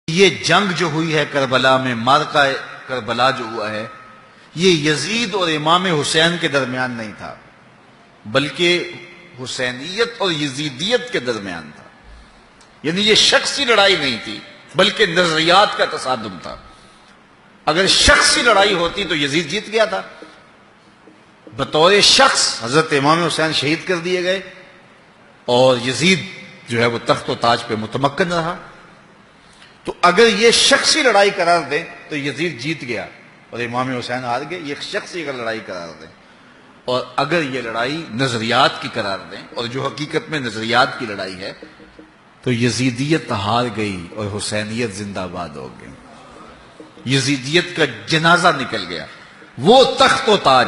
یہ جنگ جو ہوئی ہے کربلا میں، معرکہ کربلا جو ہوا ہے، یہ یزید اور امام حسین کے درمیان نہیں تھا، بلکہ حسینیت اور یزیدیت کے درمیان تھا۔ یعنی یہ شخصی لڑائی نہیں تھی، بلکہ نظریات کا تصادم تھا۔ اگر شخصی لڑائی ہوتی تو یزید جیت گیا تھا۔ بطور شخص حضرت امام حسین شہید کر دیے گئے اور یزید جو ہے وہ تخت و تاج پہ متمکن رہا۔ تو اگر یہ شخصی لڑائی قرار دیں تو یزید جیت گیا اور امام حسین ہار گئے، یہ شخصی اگر لڑائی قرار دیں۔ اور اگر یہ لڑائی نظریات کی قرار دیں، اور جو حقیقت میں نظریات کی لڑائی ہے، تو یزیدیت ہار گئی اور حسینیت زندہ باد ہو گئی۔ یزیدیت کا جنازہ نکل گیا۔ وہ تخت و تاج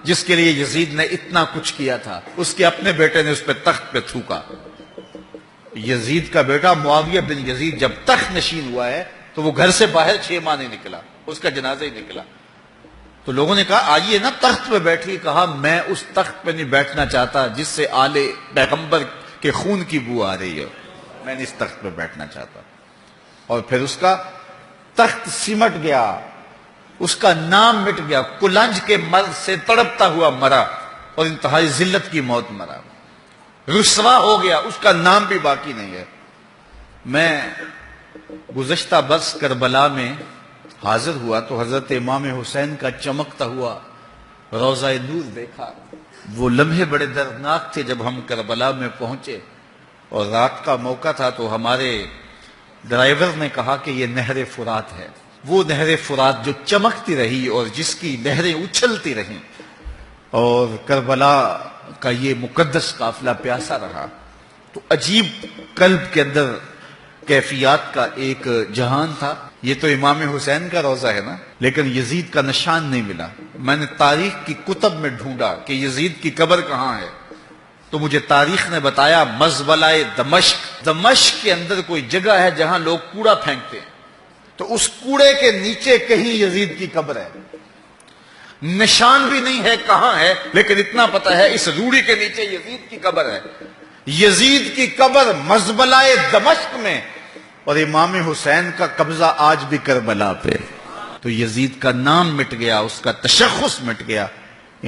جس کے لیے یزید نے اتنا کچھ کیا تھا، اس کے اپنے بیٹے نے اس پہ تخت پہ تھوکا۔ یزید کا بیٹا معاویہ بن یزید جب تخت نشین ہوا ہے تو وہ گھر سے باہر 6 ماہ نہیں نکلا، اس کا جنازہ ہی نکلا۔ تو لوگوں نے کہا آئیے نا تخت پہ بیٹھی، کہا میں اس تخت پہ نہیں بیٹھنا چاہتا جس سے آل پیغمبر کے خون کی بو آ رہی ہے، میں نہیں اس تخت پہ بیٹھنا چاہتا۔ اور پھر اس کا تخت سمٹ گیا، اس کا نام مٹ گیا، کلنج کے مرض سے تڑپتا ہوا مرا اور انتہائی ذلت کی موت مرا، رسوا ہو گیا، اس کا نام بھی باقی نہیں ہے۔ میں گزشتہ برس کربلا میں حاضر ہوا تو حضرت امام حسین کا چمکتا ہوا روضہ نور دیکھا۔ وہ لمحے بڑے دردناک تھے جب ہم کربلا میں پہنچے اور رات کا موقع تھا، تو ہمارے ڈرائیور نے کہا کہ یہ نہر فرات ہے، وہ نہر فرات جو چمکتی رہی اور جس کی لہریں اچھلتی رہیں، اور کربلا کا یہ مقدس قافلہ پیاسا رہا۔ تو عجیب قلب کے اندر کیفیات کا ایک جہان تھا۔ یہ تو امام حسین کا روضہ ہے نا، لیکن یزید کا نشان نہیں ملا۔ میں نے تاریخ کی کتب میں ڈھونڈا کہ یزید کی قبر کہاں ہے، تو مجھے تاریخ نے بتایا مزبلہ دمشق، دمشق کے اندر کوئی جگہ ہے جہاں لوگ کوڑا پھینکتے ہیں، تو اس کوڑے کے نیچے کہیں یزید کی قبر ہے۔ نشان بھی نہیں ہے کہاں ہے، لیکن اتنا پتا ہے اس روڑی کے نیچے یزید کی قبر ہے۔ یزید کی قبر مزبلہ دمشق میں، اور امام حسین کا قبضہ آج بھی کربلا پہ۔ تو یزید کا نام مٹ گیا، اس کا تشخص مٹ گیا،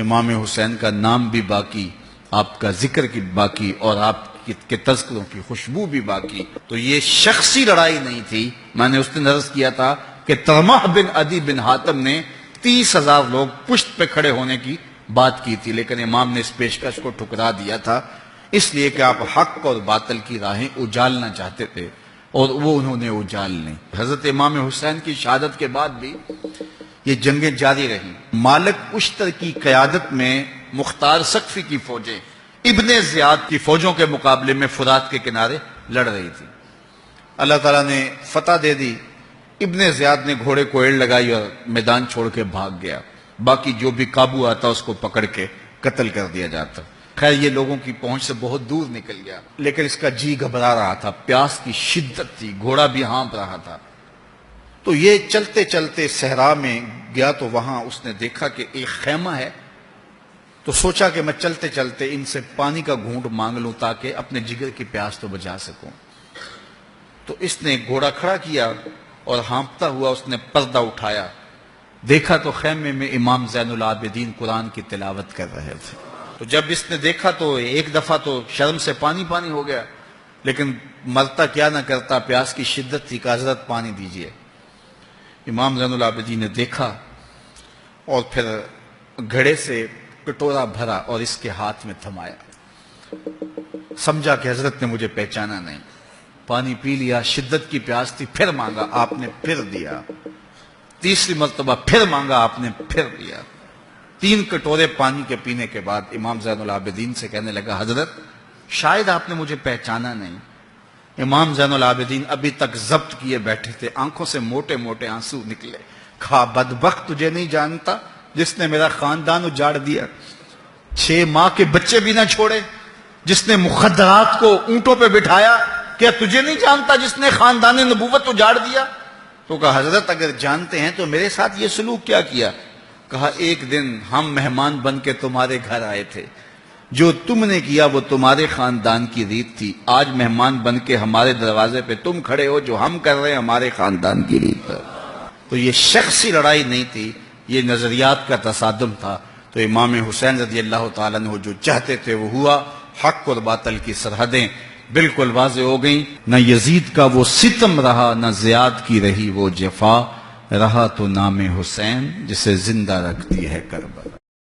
امام حسین کا نام بھی باقی، آپ کا ذکر کی باقی، اور آپ کے تذکروں کی خوشبو بھی باقی۔ تو یہ شخصی لڑائی نہیں تھی۔ میں نے اس دن عرض کیا تھا کہ طلحہ بن عدی بن حاتم نے 30,000 لوگ پشت پہ کھڑے ہونے کی بات کی تھی، لیکن امام نے اس پیشکش کو ٹھکرا دیا تھا، اس لیے کہ آپ حق اور باطل کی راہیں اجالنا چاہتے تھے، اور وہ انہوں نے اجال لیں۔ حضرت امام حسین کی شہادت کے بعد بھی یہ جنگیں جاری رہیں۔ مالک اشتر کی قیادت میں مختار سقفی کی فوجیں ابن زیاد کی فوجوں کے مقابلے میں فرات کے کنارے لڑ رہی تھی۔ اللہ تعالیٰ نے فتح دے دی، ابن زیاد نے گھوڑے کو ایڑ لگائی اور میدان چھوڑ کے بھاگ گیا، باقی جو بھی قابو آتا اس کو پکڑ کے قتل کر دیا جاتا۔ خیر یہ لوگوں کی پہنچ سے بہت دور نکل گیا، لیکن اس کا جی گھبرا رہا تھا، پیاس کی شدت تھی، گھوڑا بھی ہانپ رہا تھا۔ تو یہ چلتے چلتے صحرا میں گیا تو وہاں اس نے دیکھا کہ ایک خیمہ ہے، تو سوچا کہ میں چلتے چلتے ان سے پانی کا گھونٹ مانگ لوں تاکہ اپنے جگر کی پیاس تو بجھا سکوں۔ تو اس نے گھوڑا کھڑا کیا اور ہانپتا ہوا اس نے پردہ اٹھایا، دیکھا تو خیمے میں امام زین العابدین قرآن کی تلاوت کر رہے تھے۔ تو جب اس نے دیکھا تو ایک دفعہ تو شرم سے پانی پانی ہو گیا، لیکن مرتا کیا نہ کرتا، پیاس کی شدت تھی کہ حضرت پانی دیجئے۔ امام زین العابدین نے دیکھا اور پھر گھڑے سے کٹورا بھرا اور اس کے ہاتھ میں تھمایا، سمجھا کہ حضرت نے مجھے پہچانا نہیں۔ پانی پی لیا، شدت کی پیاس تھی، پھر مانگا، آپ نے پھر دیا، تیسری مرتبہ پھر مانگا، آپ نے پھر دیا۔ 3 کٹورے پانی کے پینے کے بعد امام زین العابدین سے کہنے لگا حضرت شاید آپ نے مجھے پہچانا نہیں۔ امام زین العابدین ابھی تک ضبط کیے بیٹھے تھے، آنکھوں سے موٹے موٹے آنسو نکلے۔ کہا بدبخت تجھے نہیں جانتا جس نے میرا خاندان اجاڑ دیا، 6 ماہ کے بچے بھی نہ چھوڑے، جس نے مخدرات کو اونٹوں پہ بٹھایا، کیا تجھے نہیں جانتا جس نے خاندان نبوت اجاڑ دیا؟ تو کہا حضرت اگر جانتے ہیں تو میرے ساتھ یہ سلوک کیا کیا؟ کہا ایک دن ہم مہمان بن کے تمہارے گھر آئے تھے، جو تم نے کیا وہ تمہارے خاندان کی ریت تھی، آج مہمان بن کے ہمارے دروازے پہ تم کھڑے ہو، جو ہم کر رہے ہیں ہمارے خاندان کی ریت پر۔ تو یہ شخصی لڑائی نہیں تھی، یہ نظریات کا تصادم تھا۔ تو امام حسین رضی اللہ تعالیٰ عنہ جو چاہتے تھے وہ ہوا، حق اور باطل کی سرحدیں بالکل واضح ہو گئیں، نہ یزید کا وہ ستم رہا، نہ زیاد کی رہی وہ جفا، رہا تو نام حسین جسے زندہ رکھتی ہے کربلا۔